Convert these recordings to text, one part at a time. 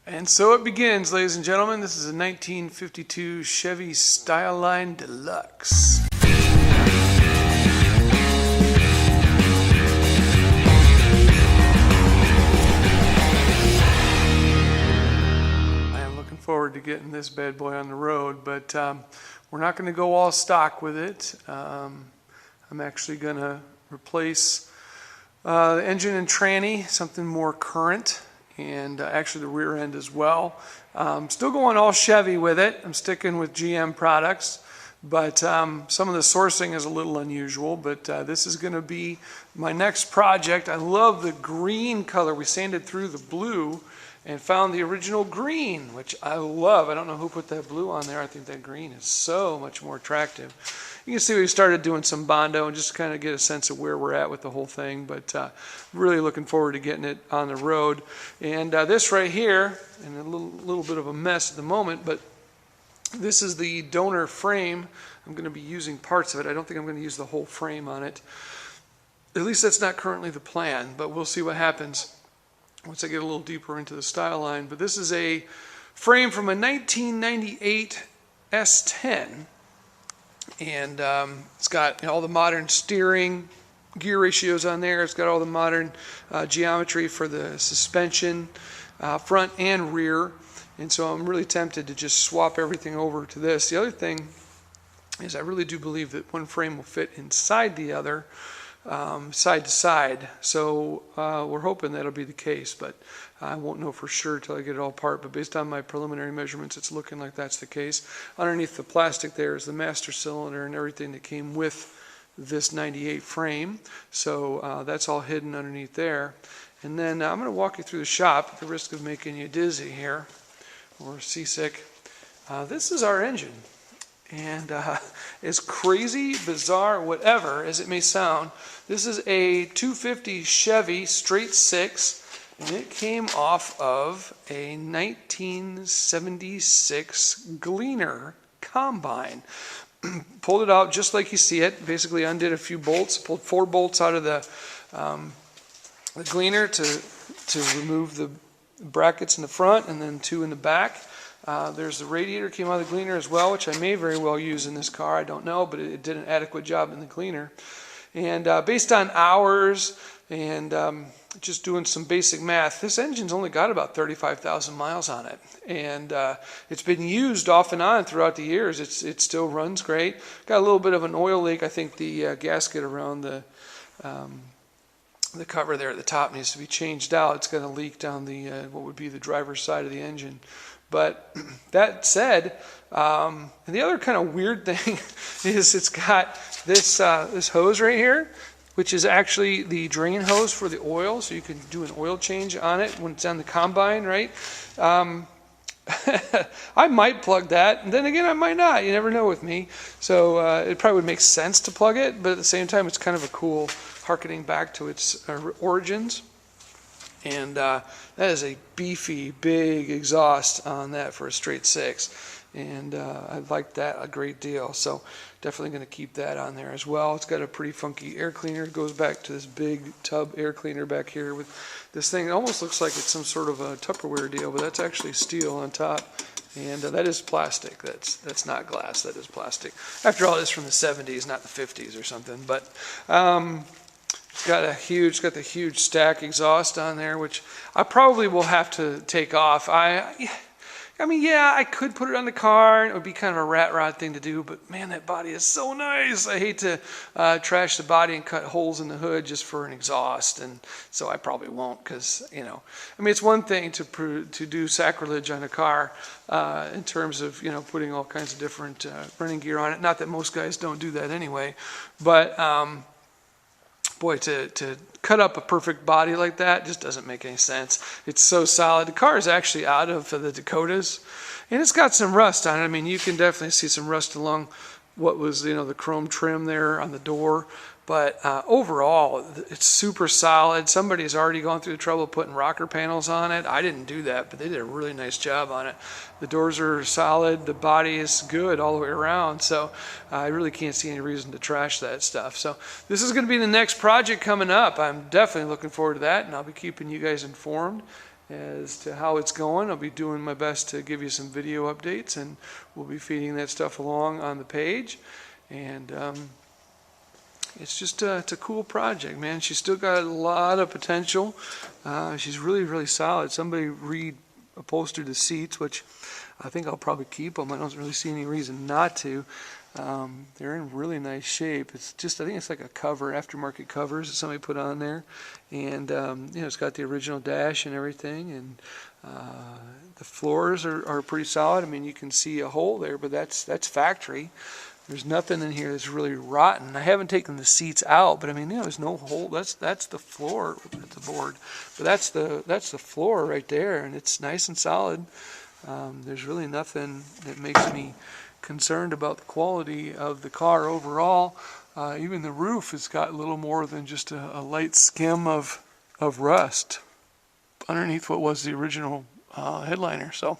And so it begins, ladies and gentlemen. This is a 1952 Chevy Deluxe. I am looking forward to getting this bad boy on the road, but we're not going to go all stock with it. I'm actually going to replace the engine and tranny, something more current, and actually the rear end as well. Still going all Chevy with it. I'm sticking with GM products, but some of the sourcing is a little unusual, but this is going to be my next project. I love the green color. We sanded through the blue and found the original green, which I love. I don't know who put that blue on there. I think that green is so much more attractive. You can see we started doing some Bondo and just kind of get a sense of where we're at with the whole thing, but really looking forward to getting it on the road. And this right here, and a little bit of a mess at the moment, but this is the donor frame. I'm going to be using parts of it. I don't think I'm going to use the whole frame on it. At least that's not currently the plan, but we'll see what happens once I get a little deeper into the style line. But this is a frame from a 1998 S10. And it's got all the modern steering gear ratios on there. It's got all the modern geometry for the suspension, front and rear. And so I'm really tempted to just swap everything over to this. The other thing is I really do believe that one frame will fit inside the other, side to side. So we're hoping that'll be the case, but I won't know for sure until I get it all apart. But based on my preliminary measurements, it's looking like that's the case. Underneath the plastic there is the master cylinder and everything that came with this 98 frame. So that's all hidden underneath there. And then I'm going to walk you through the shop at the risk of making you dizzy here or seasick. This is our engine. And as crazy, bizarre, whatever as it may sound, this is a 250 Chevy straight six, and it came off of a 1976 Gleaner combine. Pulled it out just like you see it. Basically undid a few bolts, pulled 4 bolts out of the Gleaner to remove the brackets in the front, and then 2 in the back. There's the radiator came out of the Gleaner as well, which I may very well use in this car. I don't know, but it did an adequate job in the Gleaner. And based on hours and just doing some basic math, this engine's only got about 35,000 miles on it. And it's been used off and on throughout the years. It still runs great. Got a little bit of an oil leak. I think the gasket around the cover there at the top needs to be changed out. It's got a leak down the what would be the driver's side of the engine. But that said, and the other kind of weird thing is it's got this this hose right here, which is actually the drain hose for the oil, so you can do an oil change on it when it's on the combine, right? I might plug that, and then again I might not. You never know with me. So it probably would make sense to plug it, but at the same time it's kind of a cool harkening back to its origins. And that is a beefy, big exhaust on that for a straight six. And I like that a great deal. So definitely going to keep that on there as well. It's got a pretty funky air cleaner. It goes back to this big tub air cleaner back here with this thing. It almost looks like it's some sort of a Tupperware deal, but that's actually steel on top. And that is plastic. That's not glass. That is plastic. After all, it's from the 70s, not the 50s or something. But it's got the huge stack exhaust on there, which I probably will have to take off. I mean, yeah, I could put it on the car, and it would be kind of a rat rod thing to do, but man, that body is so nice. I hate to trash the body and cut holes in the hood just for an exhaust, and so I probably won't, because, you know, I mean, it's one thing to do sacrilege on a car in terms of, you know, putting all kinds of different running gear on it. Not that most guys don't do that anyway, but boy, to cut up a perfect body like that just doesn't make any sense. It's so solid. The car is actually out of the Dakotas, and it's got some rust on it. I mean, you can definitely see some rust along what was, you know, the chrome trim there on the door. But overall, it's super solid. Somebody's already gone through the trouble of putting rocker panels on it. I didn't do that, but they did a really nice job on it. The doors are solid. The body is good all the way around. So I really can't see any reason to trash that stuff. So this is going to be the next project coming up. I'm definitely looking forward to that, and I'll be keeping you guys informed. as to how it's going. I'll be doing my best to give you some video updates, and we'll be feeding that stuff along on the page. And it's just it's a cool project, man. She's still got a lot of potential. She's really, really solid. Somebody upholstered the seats, which I think I'll probably keep them. I don't really see any reason not to. They're in really nice shape. It's just, I think it's like a cover, aftermarket covers that somebody put on there. And, you know, it's got the original dash and everything. And the floors are pretty solid. I mean, you can see a hole there, but that's factory. There's nothing in here that's really rotten. I haven't taken the seats out, but I mean, you know, there's no hole. That's the floor, at the board. But that's the floor right there, and it's nice and solid. There's really nothing that makes me concerned about the quality of the car overall. Even the roof has got a little more than just a light skim of rust underneath what was the original headliner. So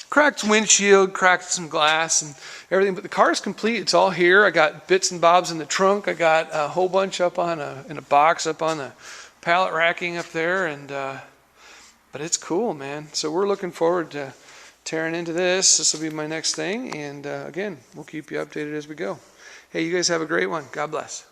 cracked windshield, cracked some glass and everything, but the car's complete. It's all here. I got bits and bobs in the trunk. I got a whole bunch up on in a box up on the pallet racking up there, and but it's cool, man. So we're looking forward to tearing into this. This will be my next thing, and again, we'll keep you updated as we go. Hey, you guys have a great one. God bless.